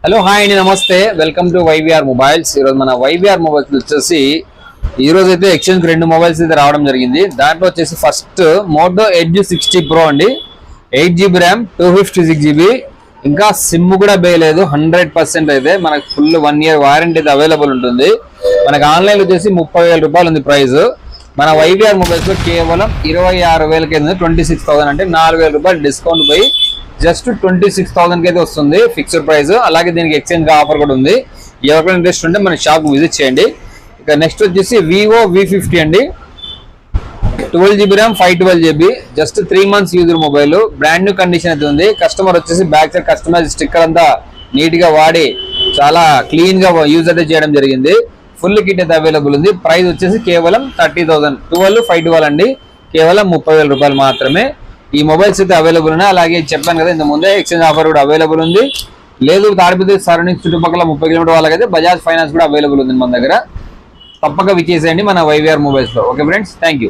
Hello hi అండి, నమస్తే. Welcome to YVR mobiles. ఈరోజు మన వైవిఆర్ మొబైల్స్ వచ్చేసి ఈరోజు అయితే ఎక్స్చేంజ్ 2 మొబైల్స్ అయితే రావడం జరిగింది. దాంట్లో వచ్చేసి ఫస్ట్ మోటో ఎడ్జ్ 60 Pro అండి, 8GB ర్యామ్, 256GB. ఇంకా సిమ్ కూడా వేయలేదు, 100% అయితే మనకు ఫుల్ 1 year వారంటీ అయితే అవైలబుల్ ఉంటుంది. మనకు ఆన్లైన్ వచ్చేసి 30,000 రూపాయలు ఉంది ప్రైస్. మన వైవిఆర్ మొబైల్స్ లో కేవలం 26,000కి 26,000 అంటే 4,000 రూపాయలు డిస్కౌంట్ పోయి జస్ట్ 26,000కి అయితే వస్తుంది ఫిక్స్డ్ ప్రైస్. అలాగే దీనికి ఎక్స్చేంజ్ ఆఫర్ కూడా ఉంది. ఎవరికైనా ఇంట్రెస్ట్ ఉంటే మన షాప్ విజిట్ చేయండి. ఇక నెక్స్ట్ వచ్చేసి వివో V50 అండి, 12GB RAM, 512GB, just 3 months user mobile, brand new condition అయితే ఉంది. కస్టమర్ వచ్చేసి బ్యాక్ సైడ్ కస్టమైజ్ స్టిక్కర్ అంతా నీట్ గా వాడి చాలా క్లీన్ గా యూజ్ అయితే చేయడం జరిగింది. ఫుల్ కిట్ అయితే అవైలబుల్ ఉంది. ప్రైస్ వచ్చేసి కేవలం 30,000, 512 అండి, కేవలం 30,000 రూపాయలు మాత్రమే. ఈ మొబైల్స్ అయితే అవైలబుల్ ఉన్నాయి. అలాగే చెప్పాను కదా ఇంత ముందే ఎక్స్చేంజ్ ఆఫర్ కూడా అవైలబుల్ ఉంది. లేదు తాడిపత్రి సరౌండింగ్స్ చుట్టుపక్కల 30 కిలోమీటర్ వాళ్ళకైతే బజాజ్ ఫైనాన్స్ కూడా అవైలబుల్ ఉంది మన దగ్గర. తప్పక విచ్చేసేయండి మన వైవిఆర్ మొబైల్స్ లో. Okay friends, thank you.